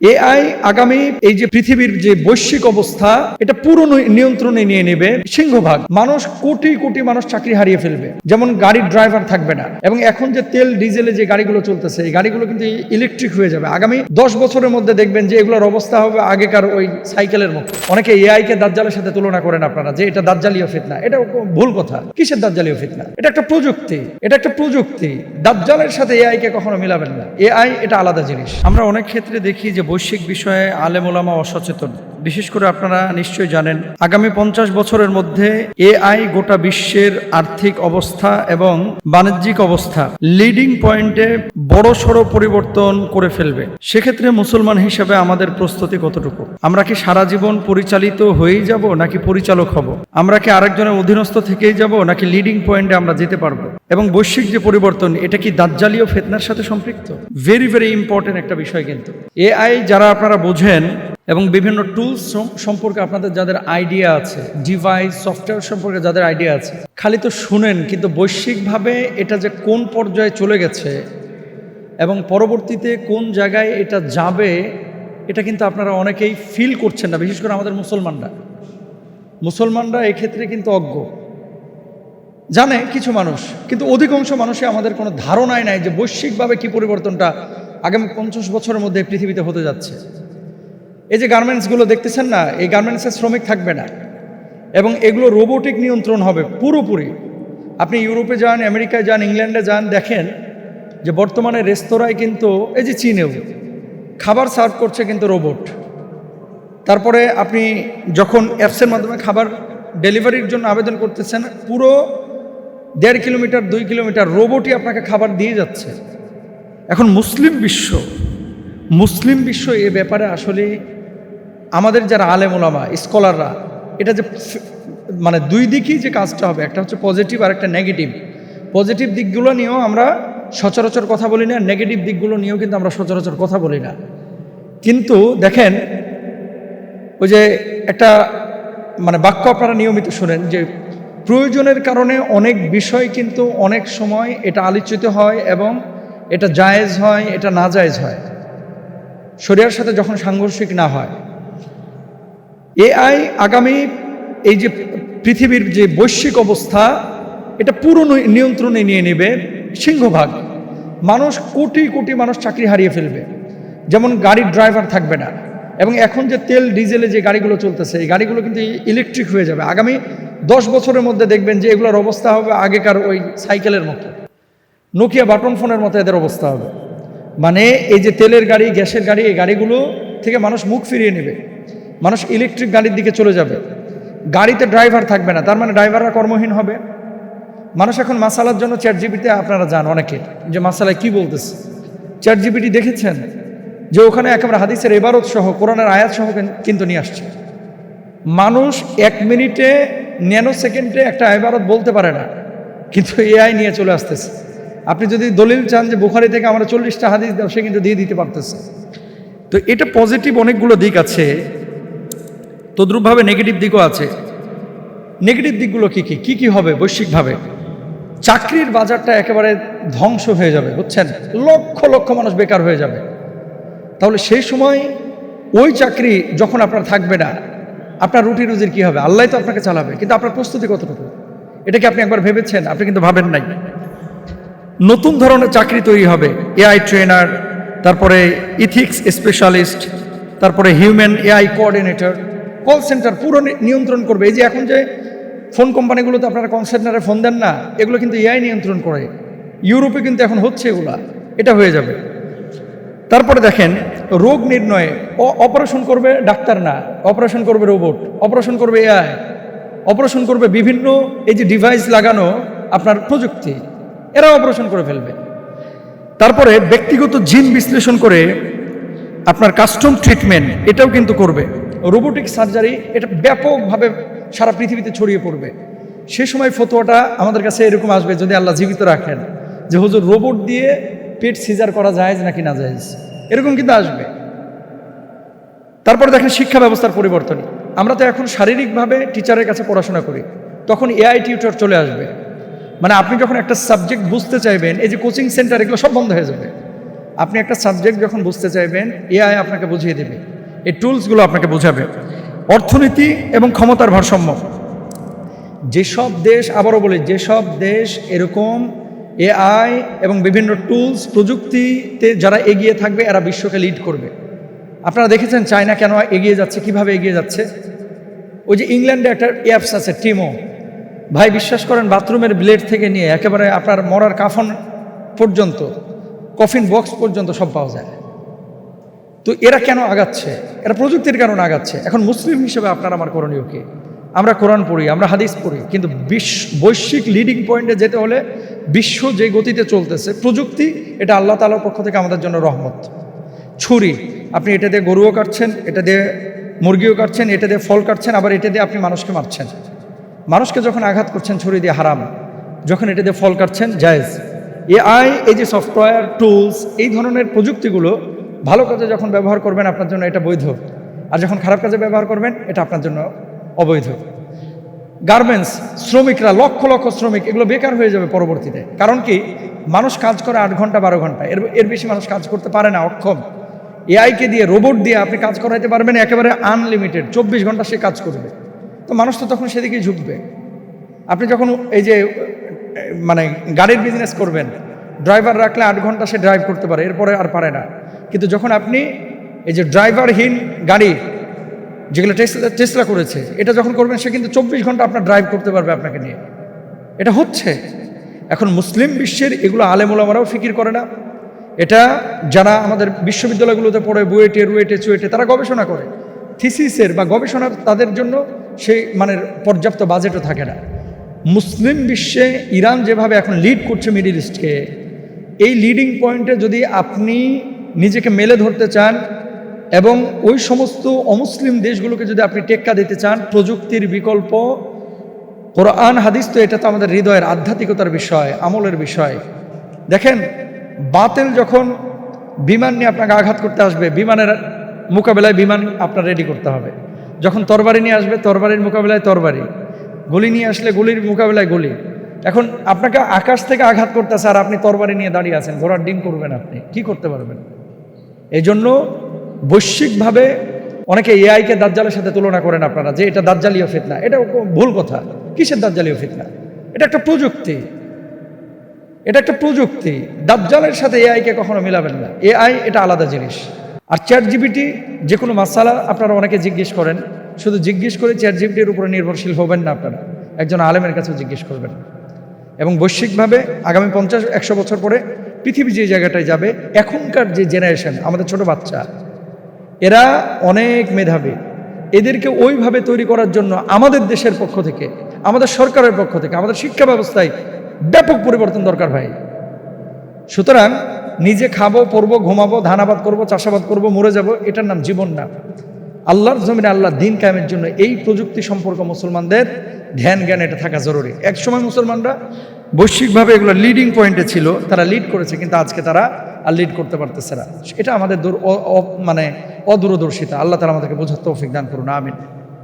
AI আগামী এই যে পৃথিবীর যে বৈশ্বিক অবস্থা এটা পুরো নিয়ন্ত্রণে নিয়ে নেবে সিংহভাগ মানুষ। কোটি কোটি মানুষ চাকরি হারিয়ে ফেলবে, যেমন গাড়ির ড্রাইভার থাকবে না। এবং এখন যে তেল ডিজেলে যে গাড়িগুলো চলতেছে এই গাড়িগুলো কিন্তু ইলেকট্রিক হয়ে যাবে আগামী 10 বছরের মধ্যে। দেখবেন যে এগুলোর অবস্থা হবে আগেকার ওই সাইকেলের মতো। অনেকে এআই কে দাজ্জালের সাথে তুলনা করেন আপনারা, যে এটা দাজ্জালীয় ফিতনা। এটা ভুল কথা। কিসের দাজ্জালীয় ফিতনা? এটা একটা প্রযুক্তি, এটা একটা প্রযুক্তি। দাজ্জালের সাথে এআই কে কখনো মিলাবেন না। এআই এটা আলাদা জিনিস। আমরা অনেক ক্ষেত্রে দেখি যে বৈশ্বিক বিষয়ে আলেম ওলামা অসচেতন। বিশেষ করে আপনারা নিশ্চয়ই জানেন আগামী 50 বছরের মধ্যে এআই গোটা বিশ্বের আর্থিক অবস্থা এবং বাণিজ্যিক অবস্থা লিডিং পয়েন্টে বড়সড় পরিবর্তন করে ফেলবে। সেক্ষেত্রে মুসলমান হিসেবে আমাদের প্রস্তুতি কতটুকু? আমরা কি সারা জীবন পরিচালিত হয়েই যাব নাকি পরিচালক হব? আমরা কি আরেকজনের অধীনস্থ থেকেই যাব নাকি লিডিং পয়েন্টে আমরা যেতে পারবো? এবং বৈশ্বিক যে পরিবর্তন এটা কি দাজ্জালীয় ফিতনার সাথে সম্পৃক্ত? ভেরি ভেরি ইম্পর্টেন্ট একটা বিষয়। কিন্তু এআই যারা আপনারা বোঝেন এবং বিভিন্ন টুলস সম্পর্কে আপনাদের যাদের আইডিয়া আছে, ডিভাইস সফটওয়্যার সম্পর্কে যাদের আইডিয়া আছে, খালি তো শুনেন, কিন্তু বৈশ্বিকভাবে এটা যে কোন পর্যায়ে চলে গেছে এবং পরবর্তীতে কোন জায়গায় এটা যাবে এটা কিন্তু আপনারা অনেকেই ফিল করছেন না। বিশেষ করে আমাদের মুসলমানরা এক্ষেত্রে কিন্তু অজ্ঞ। জানে কিছু মানুষ, কিন্তু অধিকাংশ মানুষই আমাদের কোনো ধারণাই নাই যে বৈশ্বিকভাবে কি পরিবর্তনটা আগামী 50 বছরের মধ্যে পৃথিবীতে হতে যাচ্ছে। এই যে গার্মেন্টসগুলো দেখতেছেন না, এই গার্মেন্টসের শ্রমিক থাকবে না এবং এগুলো রোবোটিক নিয়ন্ত্রণ হবে পুরোপুরি। আপনি ইউরোপে যান, আমেরিকায় যান, ইংল্যান্ডে যান, দেখেন যে বর্তমানে রেস্তোরাঁয় কিন্তু এই যে চীনেও খাবার সার্ভ করছে কিন্তু রোবট। তারপরে আপনি যখন অ্যাপসের মাধ্যমে খাবার ডেলিভারির জন্য আবেদন করতেছেন, পুরো 1.5 কিলোমিটার 2 কিলোমিটার রোবটই আপনাকে খাবার দিয়ে যাচ্ছে। এখন মুসলিম বিশ্ব এ ব্যাপারে আসলে আমাদের যারা আলেম ওলামা স্কলাররা এটা যে মানে দুই দিকই যে কাজটা হবে, একটা হচ্ছে পজিটিভ আর একটা নেগেটিভ। পজিটিভ দিকগুলো নিয়েও আমরা সচরাচর কথা বলি না, নেগেটিভ দিকগুলো নিয়েও কিন্তু আমরা সচরাচর কথা বলি না। কিন্তু দেখেন ওই যে একটা মানে বাক্য আপনারা নিয়মিত শোনেন যে প্রয়োজনের কারণে অনেক বিষয় কিন্তু অনেক সময় এটা আলোচিত হয় এবং এটা জায়েজ হয়, এটা না জায়েজ হয়, শরিয়ার সাথে যখন সাংঘর্ষিক না হয়। এআই আগামী এই যে পৃথিবীর যে বৈশ্বিক অবস্থা এটা পুরো নিয়ন্ত্রণে নিয়ে নেবে সিংহভাগ মানুষ। কোটি কোটি মানুষ চাকরি হারিয়ে ফেলবে, যেমন গাড়ির ড্রাইভার থাকবে না। এবং এখন যে তেল ডিজেলে যে গাড়িগুলো চলতেছে এই গাড়িগুলো কিন্তু ইলেকট্রিক হয়ে যাবে আগামী 10 বছরের মধ্যে। দেখবেন যে এগুলোর অবস্থা হবে আগেকার ওই সাইকেলের মতো, নোকিয়া বাটন ফোনের মতো এদের অবস্থা হবে। মানে এই যে তেলের গাড়ি, গ্যাসের গাড়ি, এই গাড়িগুলো থেকে মানুষ মুখ ফিরিয়ে নেবে, মানুষ ইলেকট্রিক গাড়ির দিকে চলে যাবে। গাড়িতে ড্রাইভার থাকবে না, তার মানে ড্রাইভাররা কর্মহীন হবে। মানুষ এখন মাসালার জন্য চ্যাট জিপিটি, আপনারা জান অনেকে যে মাসালায় কি বলতেছে। চ্যাট জিপিটি দেখেছেন যে ওখানে একেবারে হাদিসের ইবারত সহ কোরআনের আয়াত সহ কিন্তু নিয়ে আসছে। মানুষ 1 মিনিটে ন্যানো সেকেন্ডে একটা ইবারত বলতে পারে না, কিন্তু এআই নিয়ে চলে আসতেছে। আপনি যদি দলিল চান যে বুখারী থেকে আমরা 40টা হাদিস দাও, সে কিন্তু দিয়ে দিতে পারতেছে। তো এটা পজিটিভ অনেকগুলো দিক আছে, তদ্রূপভাবে নেগেটিভ দিকও আছে। নেগেটিভ দিকগুলো কি কি হবে? বৈশ্বিকভাবে চাকরির বাজারটা একেবারে ধ্বংস হয়ে যাবে, বুঝছেন? লক্ষ লক্ষ মানুষ বেকার হয়ে যাবে। তাহলে সেই সময় ওই চাকরি যখন আপনার থাকবে না, আপনার রুটি রুজির কি হবে? আল্লাহ তো আপনাকে চালাবে, কিন্তু আপনার প্রস্তুতি কতটুকু এটা কি আপনি একবার ভেবেছেন? আপনি কিন্তু ভাবেন নাই। নতুন ধরনের চাকরি তৈরি হবে, এআই ট্রেনার, তারপরে ইথিক্স স্পেশালিস্ট, তারপরে human AI coordinator, call centre পুরো নিয়ন্ত্রণ করবে। এই যে এখন যে ফোন কোম্পানিগুলোতে আপনারা কল সেন্টারে ফোন দেন না, এগুলো কিন্তু এআই নিয়ন্ত্রণ করে। ইউরোপে কিন্তু এখন হচ্ছে এগুলা, এটা হয়ে যাবে। তারপরে দেখেন রোগ নির্ণয়ে অপারেশন করবে ডাক্তার না, অপারেশন করবে রোবট, অপারেশন করবে এআই, অপারেশন করবে বিভিন্ন এই যে ডিভাইস লাগানো আপনার প্রযুক্তি, এরা অপারেশন করে ফেলবে। তারপরে ব্যক্তিগত জিন বিশ্লেষণ করে আপনার কাস্টম ট্রিটমেন্ট এটাও কিন্তু করবে। রোবোটিক সার্জারি এটা ব্যাপকভাবে সারা পৃথিবীতে ছড়িয়ে পড়বে। সে সময় ফতোয়াটা আমাদের কাছে এরকম আসবে, যদি আল্লাহ জীবিত রাখেন, যে হুজুর রোবট দিয়ে পেট সিজার করা জায়েজ নাকি না জায়েজ, এরকম কিন্তু আসবে। তারপরে দেখেন শিক্ষা ব্যবস্থার পরিবর্তন। আমরা তো এখন শারীরিকভাবে টিচারের কাছে পড়াশোনা করি, তখন এআই টিউটর চলে আসবে। মানে আপনি যখন একটা সাবজেক্ট বুঝতে চাইবেন, এই যে কোচিং সেন্টার এগুলো সব বন্ধ হয়ে যাবে। আপনি একটা সাবজেক্ট যখন বুঝতে চাইবেন, এআই আপনাকে বুঝিয়ে দেবে, এই টুলসগুলো আপনাকে বোঝাবে। অর্থনীতি এবং ক্ষমতার ভারসাম্য। যেসব দেশ, আবারও বলি, যেসব দেশ এরকম এআই এবং বিভিন্ন টুলস প্রযুক্তিতে যারা এগিয়ে থাকবে, এরা বিশ্বকে লিড করবে। আপনারা দেখেছেন চায়না কেন এগিয়ে যাচ্ছে, কিভাবে এগিয়ে যাচ্ছে। ওই যে ইংল্যান্ডে একটা অ্যাপস আছে টিমো, ভাই বিশ্বাস করেন বাথরুমের ব্লেড থেকে নিয়ে একেবারে আপনার মরার কাফন পর্যন্ত, কফিন বক্স পর্যন্ত সব পাওয়া যায়। তো এরা কেন আগাচ্ছে? এরা প্রযুক্তির কারণে আগাচ্ছে। এখন মুসলিম হিসেবে আপনার আমার করণীয় কি? আমরা কোরআন পড়ি, আমরা হাদিস পড়ি, কিন্তু বৈশ্বিক লিডিং পয়েন্টে যেতে হলে বিশ্ব যে গতিতে চলতেছে, প্রযুক্তি এটা আল্লাহ তাআলার পক্ষ থেকে আমাদের জন্য রহমত। ছুরি, আপনি এটা দিয়ে গরুও কাটছেন, এটা দিয়ে মুরগিও কাটছেন, এটা দিয়ে ফল কাটছেন, আবার এটা দিয়ে আপনি মানুষকে মারছেন। মানুষকে যখন আঘাত করছেন ছুরি দিয়ে হারাম, যখন এটা দিয়ে ফল কাটছেন জায়েজ। এআই, এই যে সফটওয়্যার টুলস, এই ধরনের প্রযুক্তিগুলো ভালো কাজে যখন ব্যবহার করবেন আপনার জন্য এটা বৈধ, আর যখন খারাপ কাজে ব্যবহার করবেন এটা আপনার জন্য অবৈধ। গার্মেন্টস, শ্রমিকরা, লক্ষ লক্ষ শ্রমিক, এগুলো বেকার হয়ে যাবে পরবর্তীতে। কারণ কি, মানুষ কাজ করে 8 ঘন্টা 12 ঘন্টা, এর বেশি মানুষ কাজ করতে পারে না, অক্ষম। এআইকে দিয়ে, রোবট দিয়ে আপনি কাজ করাইতে পারবেন একেবারে আনলিমিটেড, 24 ঘন্টা সে কাজ করবে। তো মানুষ তো তখন সেদিকেই ঝুঁকবে। আপনি যখন এই যে মানে গাড়ির বিজনেস করবেন, ড্রাইভার রাখলে 8 ঘন্টা সে ড্রাইভ করতে পারে, এরপরে আর পারে না। কিন্তু যখন আপনি এই যে ড্রাইভারহীন গাড়ি, যেগুলো টেসলা করেছে, এটা যখন করবেন সে কিন্তু 24 ঘন্টা আপনার ড্রাইভ করতে পারবে আপনাকে নিয়ে। এটা হচ্ছে এখন মুসলিম বিশ্বের, এগুলো আলেম ওলামারাও ফিকির করে না। এটা যারা আমাদের বিশ্ববিদ্যালয়গুলোতে পড়ে, বুয়েটে, রুয়েটে, চুয়েটে, তারা গবেষণা করে, থিসিসের বা গবেষণার তাদের জন্য সেই মানে পর্যাপ্ত বাজেটও থাকে না। মুসলিম বিশ্বে ইরান যেভাবে এখন লিড করছে মিডল ইস্টকে, এই লিডিং পয়েন্টে যদি আপনি নিজেকে মেলে ধরতে চান এবং ওই সমস্ত অমুসলিম দেশগুলোকে যদি আপনি টেক্কা দিতে চান, প্রযুক্তির বিকল্প কোরআন হাদিস, তো এটা তো আমাদের হৃদয়ের আধ্যাত্মিকতার বিষয়, আমলের বিষয়। দেখেন, বাতিল যখন বিমান নিয়ে আপনাকে আঘাত করতে আসবে, বিমানের মোকাবেলায় বিমান আপনার রেডি করতে হবে। যখন তরবারি নিয়ে আসবে, তরবারির মোকাবেলায় তরবারি, গুলি নিয়ে আসলে গুলির মোকাবেলায় গুলি। এখন আপনাকে আকাশ থেকে আঘাত করতেছে আর আপনি তরবারি নিয়ে দাঁড়িয়ে আছেন, ঘোড়ার ডিম করবেন, আপনি কি করতে পারবেন? এই জন্য বৈশ্বিকভাবে অনেকে এআইকে দাজ্জালের সাথে তুলনা করেন আপনারা, যে এটা দাজ্জালীয় ফিতনা। এটা ভুল কথা। কিসের দাজ্জালীয় ফিতনা? এটা একটা প্রযুক্তি, এটা একটা প্রযুক্তি। দাজ্জালের সাথে এআইকে কখনো মিলাবেন না। এআই এটা আলাদা জিনিস। আর চ্যাট জিপিটি, যে কোনো মাসালা আপনারা অনেকে জিজ্ঞেস করেন, শুধু জিজ্ঞেস করে চ্যাট জিপিটির উপরে নির্ভরশীল হবেন না, আপনারা একজন আলেমের কাছেও জিজ্ঞেস করবেন। এবং বৈশ্বিকভাবে আগামী 50-100 বছর পরে পৃথিবী যে জায়গাটায় যাবে, এখনকার যে জেনারেশন, আমাদের ছোট বাচ্চা, এরা অনেক মেধাবী। এদেরকে ওইভাবে তৈরি করার জন্য আমাদের দেশের পক্ষ থেকে, আমাদের সরকারের পক্ষ থেকে, আমাদের শিক্ষা ব্যবস্থায় ব্যাপক পরিবর্তন দরকার ভাই। সুতরাং নিজে খাবো, পরবো, ঘুমাবো, ধানাবাদ করবো, চাষাবাদ করবো, মরে যাব, এটার নাম জীবন না। আল্লাহর জমিনে আল্লাহ দিন কায়েমের জন্য এই প্রযুক্তি সম্পর্ক মুসলমানদের ধ্যান জ্ঞান এটা থাকা জরুরি। একসময় মুসলমানরা বৈশ্বিকভাবে এগুলো লিডিং পয়েন্টে ছিল, তারা লিড করেছে, কিন্তু আজকে তারা আর লিড করতে পারতেছে না। এটা আমাদের মানে অদূরদর্শিতা। আল্লাহ তাআলা আমাদেরকে বোঝার তৌফিক দান করুন, আমিন।